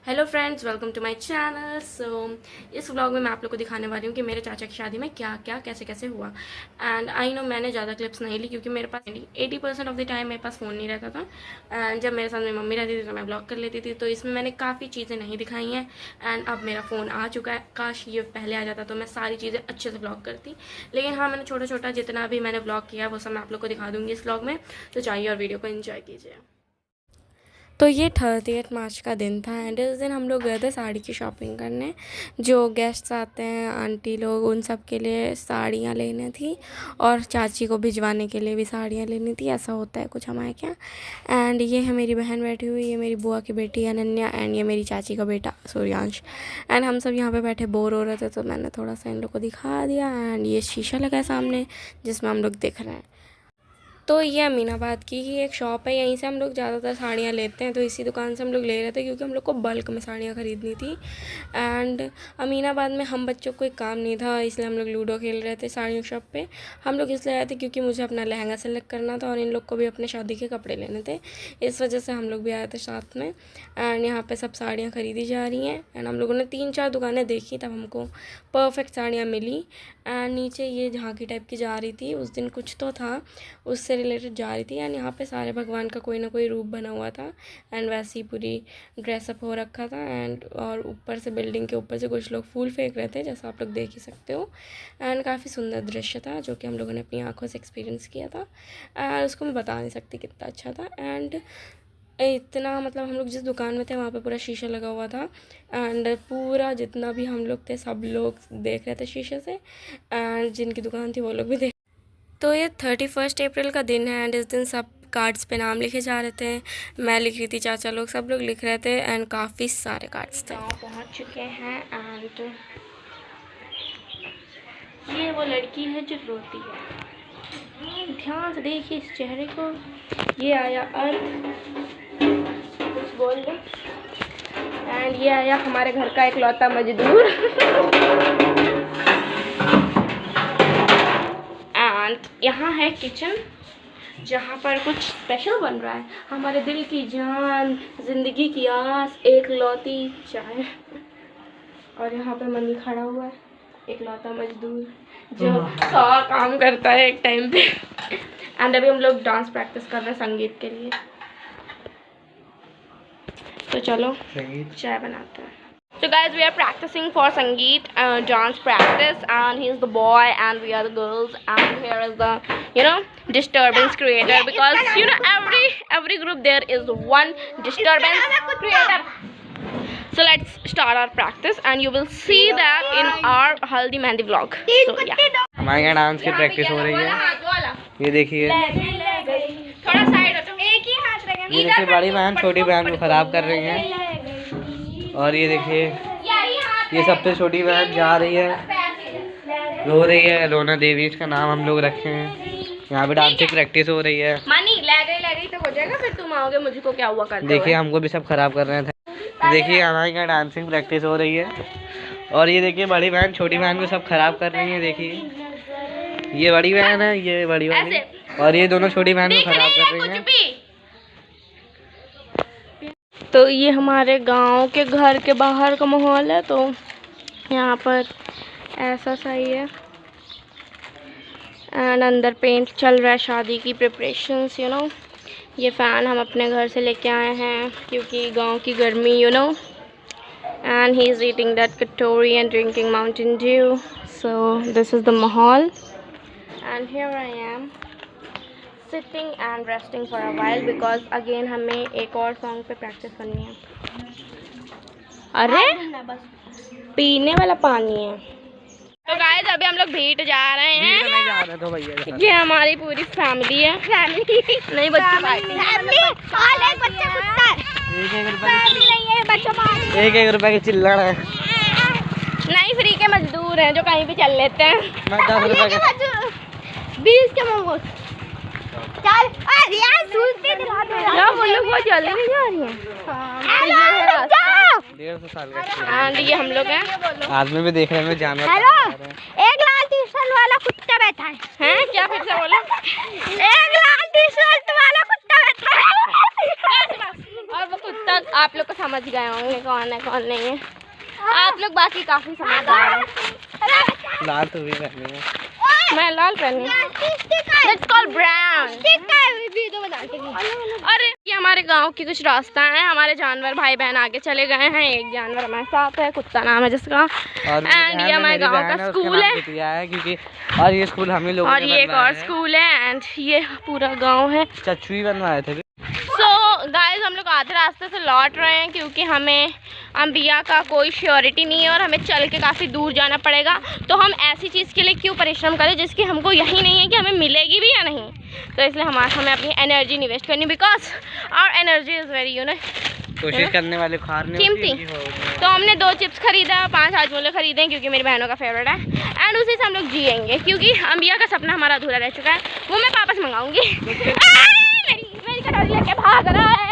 Hello friends, welcome to my channel. इस vlog में मैं आप लोग को दिखाने वाली हूँ कि मेरे चाचा की शादी में क्या क्या कैसे कैसे हुआ। एंड आई नो मैंने ज़्यादा क्लिप्स नहीं ली क्योंकि मेरे पास 80% ऑफ द टाइम मेरे पास फ़ोन नहीं रहता था। एंड जब मेरे साथ मेरी मम्मी रहती थी तो मैं व्लॉग कर लेती थी, तो इसमें मैंने काफ़ी चीज़ें नहीं दिखाई हैं। एंड अब मेरा फ़ोन आ चुका है, काश ये पहले आ जाता तो मैं सारी चीज़ें अच्छे से व्लॉग करती। लेकिन हाँ, मैंने छोटा छोटा जितना भी मैंने व्लॉग किया वो सब मैं आप लोग को दिखा दूँगी इस व्लॉग में, तो चाहिए और वीडियो को एंजॉय कीजिए। तो ये 30 मार्च का दिन था एंड इस दिन हम लोग गए थे साड़ी की शॉपिंग करने। जो गेस्ट्स आते हैं, आंटी लोग, उन सब के लिए साड़ियाँ लेनी थी और चाची को भिजवाने के लिए भी साड़ियाँ लेनी थी। ऐसा होता है कुछ हमारे यहाँ। एंड ये है मेरी बहन बैठी हुई, ये मेरी बुआ की बेटी अनन्या एंड ये मेरी चाची का बेटा सूर्यांश। एंड हम सब यहाँ पे बैठे बोर हो रहे थे तो मैंने थोड़ा सा इन लोग को दिखा दिया। एंड ये शीशा लगा है सामने जिसमें हम लोग देख रहे हैं। तो ये अमीनाबाद की ही एक शॉप है, यहीं से हम लोग ज़्यादातर साड़ियाँ लेते हैं। तो इसी दुकान से हम लोग ले रहे थे क्योंकि हम लोग को बल्क में साड़ियाँ ख़रीदनी थी। एंड अमीनाबाद में हम बच्चों को कोई काम नहीं था, इसलिए हम लोग लूडो खेल रहे थे साड़ियों शॉप पे। हम लोग इसलिए आए थे क्योंकि मुझे अपना लहंगा सेलेक्ट करना था और इन लोग को भी अपने शादी के कपड़े लेने थे, इस वजह से हम लोग भी आए थे साथ में। एंड यहाँ पर सब साड़ियाँ ख़रीदी जा रही हैं। एंड हम लोगों ने 3-4 दुकानें देखी, तब हमको परफेक्ट साड़ियाँ मिली। एंड नीचे ये झांकी टाइप की जा रही थी, उस दिन कुछ तो था उससे रिलेटेड जा रही थी। एंड यहाँ पे सारे भगवान का कोई ना कोई रूप बना हुआ था एंड वैसे ही पूरी ड्रेसअप हो रखा था। एंड और ऊपर से बिल्डिंग के ऊपर से कुछ लोग फूल फेंक रहे थे, जैसा आप लोग देख ही सकते हो। एंड काफ़ी सुंदर दृश्य था जो कि हम लोगों ने अपनी आंखों से एक्सपीरियंस किया था। एंड उसको मैं बता नहीं सकती कितना अच्छा था। एंड इतना मतलब हम लोग जिस दुकान में थे वहाँ पे पूरा शीशा लगा हुआ था एंड पूरा जितना भी हम लोग थे सब लोग देख रहे थे शीशे से। एंड जिनकी दुकान थी वो लोग भी देख। तो ये 31 अप्रैल का दिन है एंड इस दिन सब कार्ड्स पे नाम लिखे जा रहे थे। मैं लिख रही थी, चाचा लोग सब लोग लिख रहे थे एंड काफ़ी सारे कार्ड्स थे। पहुँच चुके हैं एंड ये वो लड़की है जो रोती है, ध्यान से देखिए इस चेहरे को। ये आया अर्थ, कुछ बोल दो। एंड ये आया हमारे घर का इकलौता मजदूर एंड यहाँ है किचन जहाँ पर कुछ स्पेशल बन रहा है। हमारे दिल की जान, जिंदगी की आस, एक लौती चाय। और यहाँ पे मनी खड़ा हुआ है, इकलौता मजदूर जो 100 काम करता है एक टाइम पे। एंड अभी हम लोग डांस प्रैक्टिस कर रहे हैं संगीत के लिए, तो चलो चाय बनाते हैं। So guys, we are practicing for Sangeet dance practice, and he's the boy and we are the girls, and here is the disturbance creator, because every group there is one disturbance creator. So let's start our practice and you will see that in our Haldi Mehndi vlog. So yeah, हमारे यहाँ dance की practice हो रही है। ये देखिए, थोड़ा side हटो, एक ही हाथ रखें। ये देखिए बड़ी बहन छोटी बहन को खराब कर रही है। और ये देखिए, ये सबसे छोटी बहन जा रही है, रो रही है। रोना देवी इसका नाम हम लोग रखे हैं। यहाँ पे डांस की प्रैक्टिस हो रही है। मानी ले गई तो हो जाएगा, फिर तुम आओगे मुझको क्या हुआ करते। देखिए हमको भी सब खराब कर रहे थे। देखिए हमारे यहाँ डांसिंग प्रैक्टिस हो रही है और ये देखिए बड़ी बहन छोटी बहन को सब खराब कर रही है। देखिए ये बड़ी बहन है, ये बड़ी वाली, और ये दोनों छोटी बहन को खराब कर रही है। तो ये हमारे गांव के घर के बाहर का माहौल है, तो यहाँ पर ऐसा सही है। एंड अंदर पेंट चल रहा है, शादी की प्रिपरेशंस ये फ़ैन हम अपने घर से लेके आए हैं क्योंकि गांव की गर्मी and he is eating that कटोरी and drinking Mountain Dew. So this is the माहौल and here I am sitting and resting for a while because again हमें एक और सॉन्ग पे प्रैक्टिस करनी है। अरे पीने वाला पानी है। तो गाइस अभी हम लोग भीट जा रहे हैं। तो भैया ये हमारी पूरी फैमिली है। नहीं बच्चे एक रुपए की चिल्लड़ है। नहीं, फ्री के मजदूर हैं जो कहीं भी चल लेते हैं। 10 रुपए के 20 के मोमोज। चल यार यार वो लोग बहुत जल्दी नहीं जा रही हैं। 150 साल का एंड ये हम लोग हैं। आदमी भी देख रहे हैं, जानवर। हेलो, एक लाल टी शर्ट वाला कुत्ता बैठा है। हैं क्या? फिर से बोलो। एक लाल टी शर्ट वाला कुत्ता बैठा है। और वो कुत्ता तक आप लोग को समझ गए होंगे कौन है कौन नहीं है। आप लोग बाकी काफी समझदार हैं। लाल तो भी पहनी है। मैं लाल पहनी। Let's call brown। अरे ये हमारे गांव की कुछ रास्ता है। हमारे जानवर भाई बहन आगे चले गए हैं। एक जानवर हमारे साथ है, कुत्ता नाम है जिसका। एंड ये हमारे गांव का स्कूल है क्योंकि और ये स्कूल हम ही लोग और ये एक और स्कूल है। एंड ये पूरा गांव है। चच्चू ही बनवाए थे। सो गाइस हम लोग आधे रास्ते से लौट रहे हैं क्योंकि हमें अंबिया का कोई श्योरिटी नहीं है और हमें चल के काफ़ी दूर जाना पड़ेगा। तो हम ऐसी चीज़ के लिए क्यों परिश्रम करें जिसकी हमको यही नहीं है कि हमें मिलेगी भी या नहीं। तो इसलिए हमें अपनी एनर्जी इन्वेस्ट करनी, because our energy is very कोशिश करने वाले खार नहीं कीमती। तो हमने 2 चिप्स खरीदा, 5 हाजमोले खरीदे हैं क्योंकि मेरी बहनों का फेवरेट है। एंड उसी से हम लोग जिएंगे क्योंकि अंबिया का सपना हमारा अधूरा रह चुका है। वो मैं वापस मंगाऊंगी। मेरी कटोरी लेके भाग रहा है।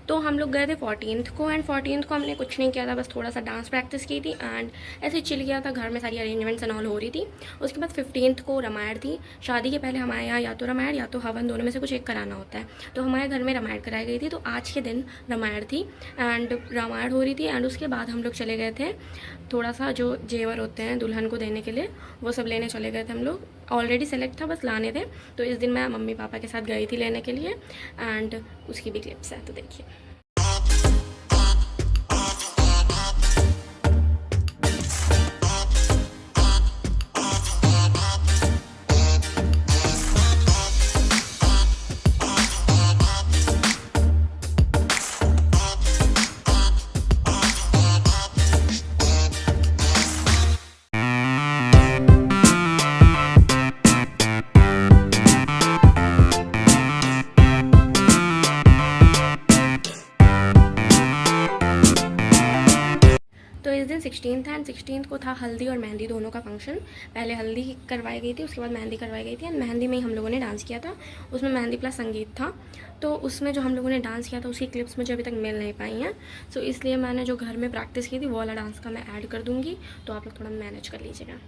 तो हम लोग गए थे 14th को। एंड 14th को हमने कुछ नहीं किया था, बस थोड़ा सा डांस प्रैक्टिस की थी एंड ऐसे चिल किया था। घर में सारी अरेंजमेंट्स एंड ऑल हो रही थी। उसके बाद 15th को रामायण थी। शादी के पहले हमारे यहाँ या तो रामायण या तो हवन, दोनों में से कुछ एक कराना होता है। तो हमारे घर में रामायण कराई गई थी। तो आज के दिन रामायण थी एंड रामायण हो रही थी। एंड उसके बाद हम लोग चले गए थे थोड़ा सा जो जेवर होते हैं दुल्हन को देने के लिए, वो सब लेने चले गए थे हम लोग। ऑलरेडी सेलेक्ट था, बस लाने थे। तो इस दिन मैं मम्मी पापा के साथ गई थी लेने के लिए एंड उसकी भी क्लिप्स है, तो देखिए। तो इस दिन 16th एंड 16th को था हल्दी और मेहंदी दोनों का फंक्शन। पहले हल्दी करवाई गई थी, उसके बाद मेहंदी करवाई गई थी। एंड मेहंदी में ही हम लोगों ने डांस किया था। उसमें मेहंदी प्लस संगीत था। तो उसमें जो हम लोगों ने डांस किया था उसकी क्लिप्स मुझे अभी तक मिल नहीं पाई हैं। सो इसलिए मैंने जो घर में प्रैक्टिस की थी वो वाला डांस का मैं ऐड कर दूँगी। तो आप लोग थोड़ा मैनेज कर लीजिएगा।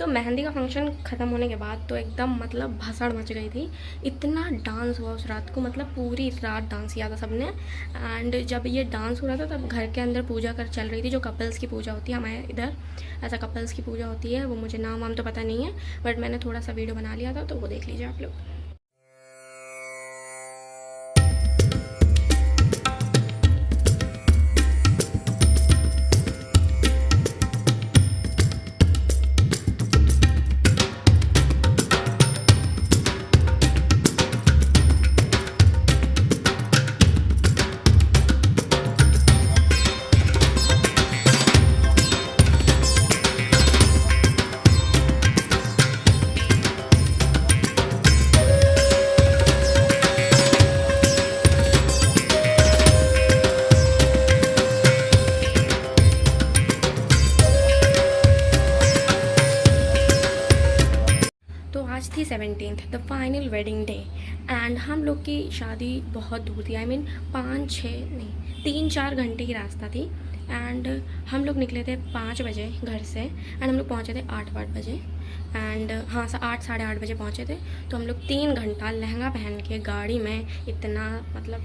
तो मेहंदी का फंक्शन ख़त्म होने के बाद तो एकदम मतलब भसड़ मच गई थी। इतना डांस हुआ उस रात को, मतलब पूरी रात डांस किया था सबने। एंड जब ये डांस हो रहा था तब घर के अंदर पूजा कर चल रही थी, जो कपल्स की पूजा होती है हमारे इधर, ऐसा कपल्स की पूजा होती है। वो मुझे नाम वाम तो पता नहीं है, बट मैंने थोड़ा सा वीडियो बना लिया था, तो वो देख लीजिए आप लोग। तो आज थी 17th, the final wedding day. And हम लोग की शादी बहुत दूर थी, आई मीन 3-4 घंटे की रास्ता थी। एंड हम लोग निकले थे 5 बजे घर से, एंड हम लोग पहुँचे थे 8 बजे। एंड हाँ, 8 साढ़े 8 बजे पहुँचे थे। तो हम लोग 3 घंटा लहंगा पहन के गाड़ी में, इतना मतलब।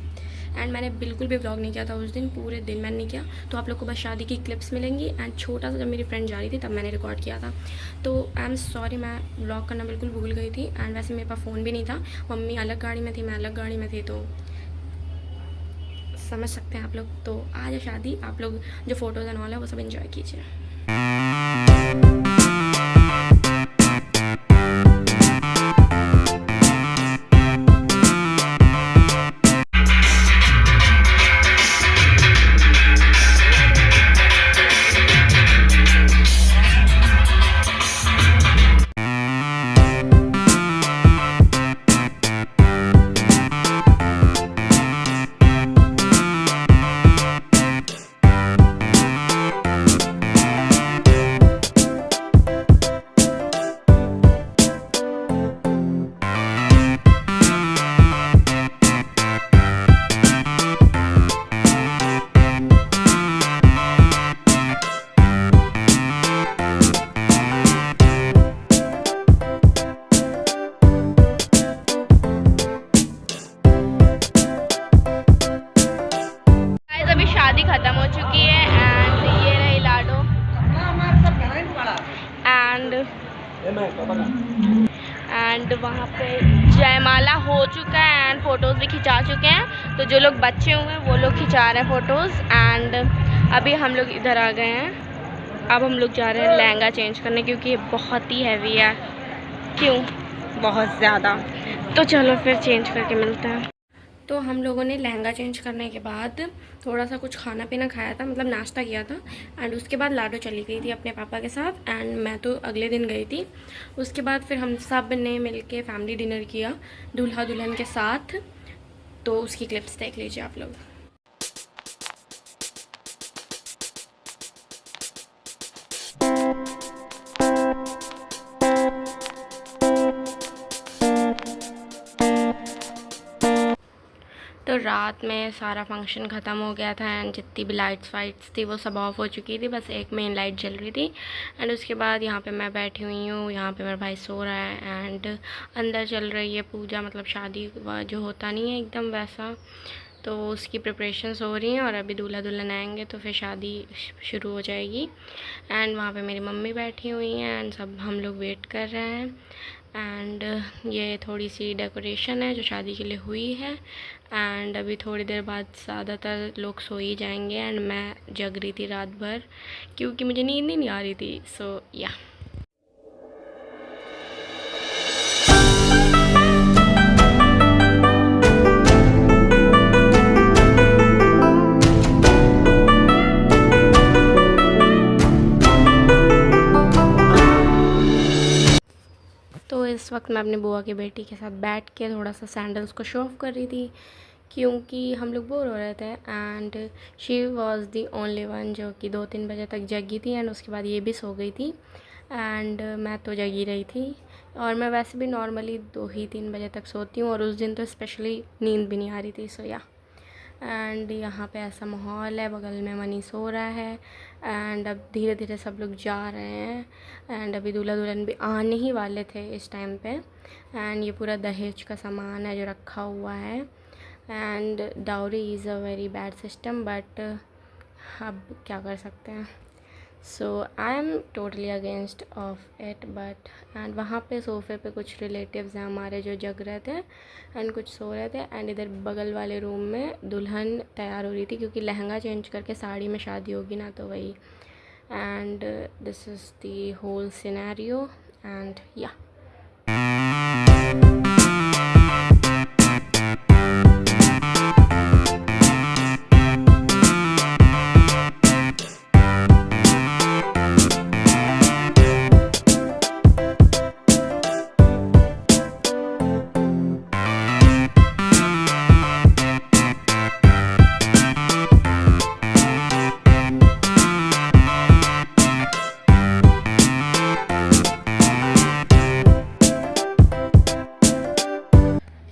एंड मैंने बिल्कुल भी व्लॉग नहीं किया था उस दिन, पूरे दिन मैंने नहीं किया। तो आप लोग को बस शादी की क्लिप्स मिलेंगी। एंड छोटा सा जब मेरी फ्रेंड जा रही थी तब मैंने रिकॉर्ड किया था। तो आई एम सॉरी, मैं व्लॉग करना बिल्कुल भूल गई थी। एंड वैसे मेरे पास फ़ोन भी नहीं था, मम्मी अलग गाड़ी में थी, मैं अलग गाड़ी में थी, तो समझ सकते हैं आप लोग। तो आज है शादी, आप लोग जो फ़ोटोज़ एंड ऑल है वो सब इन्जॉय कीजिए। अभी शादी खत्म हो चुकी है एंड ये रही लाडो एंड वहाँ पे जयमाला हो चुका है एंड फ़ोटोज़ भी खिंचा चुके हैं। तो जो लोग बच्चे हुए हैं वो लोग खिंचा रहे हैं फ़ोटोज़। एंड अभी हम लोग इधर आ गए हैं। अब हम लोग जा रहे हैं लहंगा चेंज करने, क्योंकि ये बहुत ही हैवी है। क्यों? बहुत ज़्यादा। तो चलो फिर चेंज करके मिलते हैं। तो हम लोगों ने लहंगा चेंज करने के बाद थोड़ा सा कुछ खाना पीना खाया था, मतलब नाश्ता किया था। एंड उसके बाद लाडो चली गई थी अपने पापा के साथ, एंड मैं तो अगले दिन गई थी। उसके बाद फिर हम सब ने मिलके फैमिली डिनर किया दूल्हा दुल्हन के साथ। तो उसकी क्लिप्स देख लीजिए आप लोग। तो रात में सारा फंक्शन ख़त्म हो गया था एंड जितनी भी लाइट्स वाइट्स थी वो सब ऑफ हो चुकी थी, बस एक मेन लाइट जल रही थी। एंड उसके बाद यहाँ पे मैं बैठी हुई हूँ, यहाँ पे मेरा भाई सो रहा है एंड अंदर चल रही है पूजा, मतलब शादी जो होता नहीं है एकदम वैसा। तो उसकी प्रिपरेशंस हो रही हैं और अभी दूल्हा दुल्हन आएंगे तो फिर शादी शुरू हो जाएगी। एंड वहाँ पे मेरी मम्मी बैठी हुई हैं एंड सब हम लोग वेट कर रहे हैं। एंड ये थोड़ी सी डेकोरेशन है जो शादी के लिए हुई है। एंड अभी थोड़ी देर बाद ज़्यादातर लोग सो ही जाएंगे एंड मैं जग रही थी रात भर क्योंकि मुझे नींद नहीं आ रही थी। सो या तो इस वक्त मैं अपनी बुआ की बेटी के साथ बैठ के थोड़ा सा सैंडल्स को शो ऑफ कर रही थी क्योंकि हम लोग बोर हो रहे थे। And she was the only one जो कि 2-3 बजे तक जगी थी एंड उसके बाद ये भी सो गई थी एंड मैं तो जगी रही थी। और मैं वैसे भी नॉर्मली 2-3 बजे तक सोती हूँ और उस दिन तो स्पेशली नींद भी नहीं आ रही थी। सो या एंड यहाँ पे ऐसा माहौल है, बगल में मनी सो रहा है एंड अब धीरे धीरे सब लोग जा रहे हैं एंड अभी दूल्हा दुल्हन भी आने ही वाले थे इस टाइम पे। एंड ये पूरा दहेज का सामान है जो रखा हुआ है and dowry is a very bad system but अब क्या कर सकते हैं। So I am totally against of it but and वहाँ पे सोफ़े पे कुछ रिलेटिव्स हैं हमारे जो जग रहे थे एंड कुछ सो रहे थे एंड इधर बगल वाले रूम में दुल्हन तैयार हो रही थी क्योंकि लहंगा चेंज करके साड़ी में शादी होगी ना, तो वही। And this is the whole scenario and या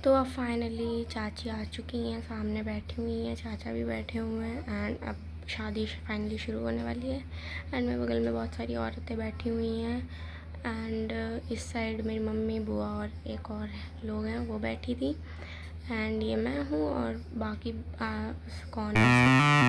तो अब फाइनली चाची आ चुकी हैं, सामने बैठी हुई हैं, चाचा भी बैठे हुए हैं एंड अब शादी फाइनली शुरू होने वाली है। एंड मेरे बगल में बहुत सारी औरतें बैठी हुई हैं एंड इस साइड मेरी मम्मी, बुआ और एक और लोग हैं वो बैठी थी एंड ये मैं हूँ और बाकी कौन है